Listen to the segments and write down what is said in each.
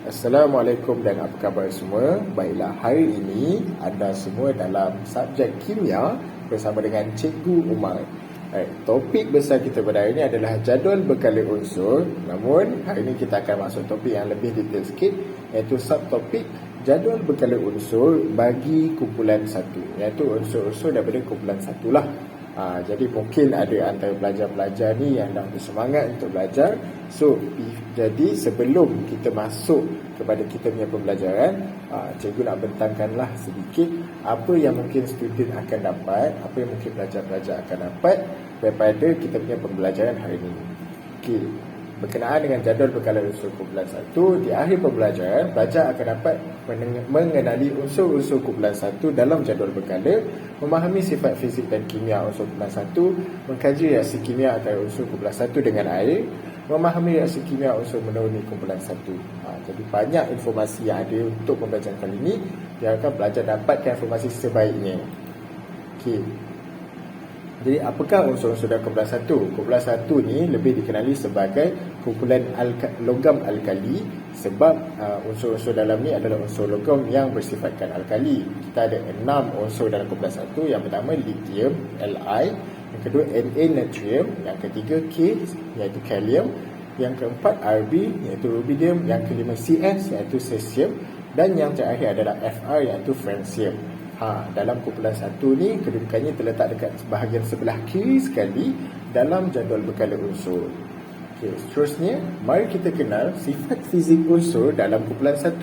Assalamualaikum dan apa khabar semua? Baiklah, hari ini anda semua dalam subjek kimia bersama dengan Cikgu Umar. Topik besar kita pada hari ini adalah jadual berkala unsur. Namun, hari ini kita akan masuk topik yang lebih detail sikit, iaitu subtopik jadual berkala unsur bagi kumpulan satu, iaitu unsur-unsur daripada kumpulan satu lah. Jadi mungkin ada antara pelajar-pelajar ni yang dah bersemangat untuk belajar. So, jadi sebelum kita masuk kepada kita punya pembelajaran, cikgu nak bentangkanlah sedikit apa yang mungkin student akan dapat, apa yang mungkin pelajar-pelajar akan dapat daripada kita punya pembelajaran hari ini. Okey, berkenaan dengan jadual berkala unsur kumpulan 1, di akhir pembelajaran, pelajar akan dapat mengenali unsur-unsur kumpulan 1 dalam jadual berkala, memahami sifat fizik dan kimia unsur kumpulan 1, mengkaji reaksi kimia antara unsur kumpulan 1 dengan air, memahami reaksi kimia unsur menuruni kumpulan 1. Jadi banyak informasi yang ada untuk pembelajaran kali ini. Diharapkan pelajar dapatkan informasi sebaiknya. Okey. Jadi apakah unsur-unsur dalam kumpulan 1? Kumpulan 1 ni lebih dikenali sebagai kumpulan logam alkali sebab unsur-unsur dalam ni adalah unsur logam yang bersifatkan alkali. Kita ada 6 unsur dalam kumpulan 1. Yang pertama lithium, Li. Yang kedua Na, natrium. Yang ketiga K, iaitu kalium. Yang keempat Rb, iaitu rubidium. Yang kelima Cs, iaitu cesium. Dan yang terakhir adalah Fr, iaitu francium. Dalam kumpulan 1 ni kedudukannya terletak dekat bahagian sebelah kiri sekali dalam jadual berkala unsur. Okey, seterusnya mari kita kenal sifat fizik unsur dalam kumpulan 1.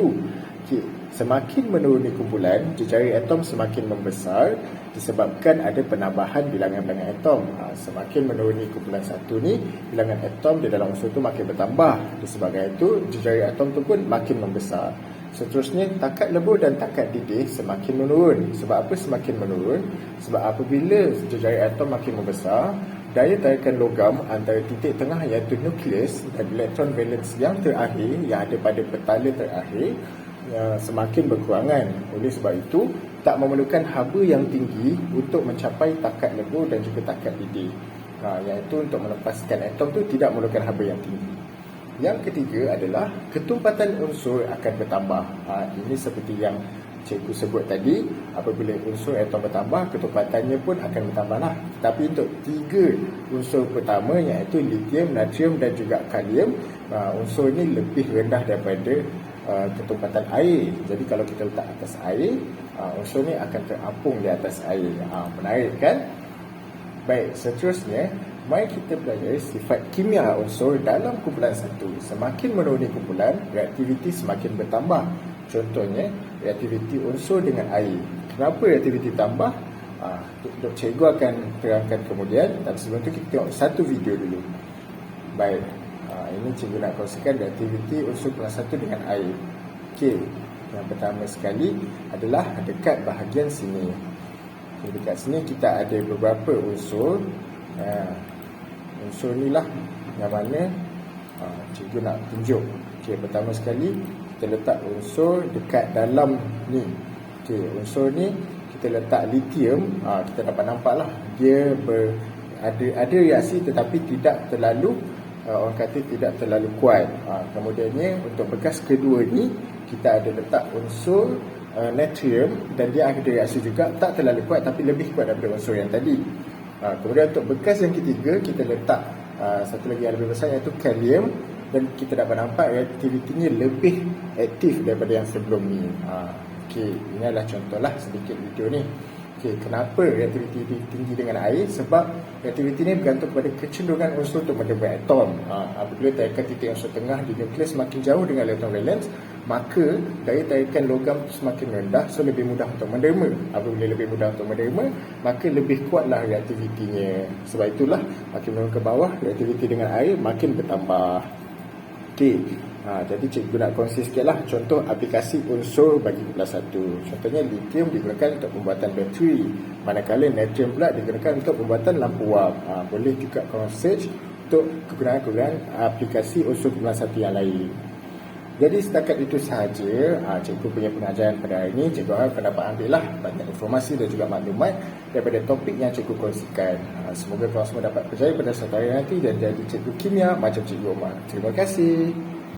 Okey, semakin menuruni kumpulan, jejari atom semakin membesar disebabkan ada penambahan bilangan-bilangan atom. Semakin menuruni kumpulan 1 ni, bilangan atom di dalam unsur tu makin bertambah. Disebabkan itu, jejari atom tu pun makin membesar. Seterusnya, takat lebur dan takat didih semakin menurun. Sebab apa semakin menurun? Sebab apabila jejari atom makin membesar, daya tarikan logam antara titik tengah iaitu nukleus dan elektron valence yang terakhir, yang ada pada petala terakhir, semakin berkurangan. Oleh sebab itu, tak memerlukan haba yang tinggi untuk mencapai takat lebur dan juga takat didih. Iaitu untuk melepaskan atom tu tidak memerlukan haba yang tinggi. Yang ketiga adalah ketumpatan unsur akan bertambah. Ini seperti yang cikgu sebut tadi, apabila unsur atom bertambah, ketumpatannya pun akan bertambah lah. Tapi untuk 3 unsur pertama, iaitu lithium, natrium dan juga kalium, unsur ini lebih rendah daripada ketumpatan air. Jadi kalau kita letak atas air, unsur ni akan terapung di atas air. Menarik kan? Baik, seterusnya mari kita belajar sifat kimia unsur dalam kumpulan 1. Semakin menuruni kumpulan, reaktiviti semakin bertambah. Contohnya, reaktiviti unsur dengan air. Kenapa reaktiviti tambah? Dr. Cikgu akan terangkan kemudian. Dan sebelum itu kita tengok satu video dulu. Baik, ini cikgu nak kongsikan reaktiviti unsur kumpulan 1 dengan air. Okey, yang pertama sekali adalah dekat bahagian sini. Okay, dekat sini kita ada beberapa unsur. Unsur ni lah yang mana cikgu nak tunjuk. Okey, pertama sekali kita letak unsur dekat dalam ni. Okey, unsur ni kita letak lithium. Kita dapat nampak lah dia ada reaksi tetapi tidak terlalu orang kata tidak terlalu kuat. Kemudiannya untuk bekas kedua ni kita ada letak unsur natrium dan dia ada reaksi juga tak terlalu kuat tapi lebih kuat daripada unsur yang tadi. Kemudian untuk bekas yang ketiga kita letak satu lagi yang lebih besar iaitu kalium dan kita dapat nampak reaktivitinya lebih aktif daripada yang sebelum ni. Okey, ini adalah contohlah sedikit video ni. Okey, kenapa reaktiviti tinggi dengan air? Sebab reaktiviti ni bergantung kepada kecenderungan unsur untuk mendebar atom. Apabila tarikan titik unsur tengah di nukleus semakin jauh dengan elektron valence, maka daya tarikan logam semakin rendah, so lebih mudah untuk menderma. Apabila lebih mudah untuk menderma, maka lebih kuatlah reaktivitinya. Sebab itulah makin menurun ke bawah, reaktiviti dengan air makin bertambah. Okey, jadi cikgu nak kongsi sikitlah contoh aplikasi unsur bagi kumpulan 1. Contohnya lithium digunakan untuk pembuatan bateri, manakala natrium pula digunakan untuk pembuatan lampu wap. Boleh juga korang search untuk kegunaan-kegunaan aplikasi unsur kumpulan 1 yang lain. Jadi setakat itu sahaja cikgu punya pengajaran pada hari ini. Cikgu harap dapat ambil lah banyak informasi dan juga maklumat daripada topik yang cikgu kongsikan. Semoga korang semua dapat percaya pada satu hari nanti dan jadi cikgu kimia macam Cikgu Umar. Terima kasih.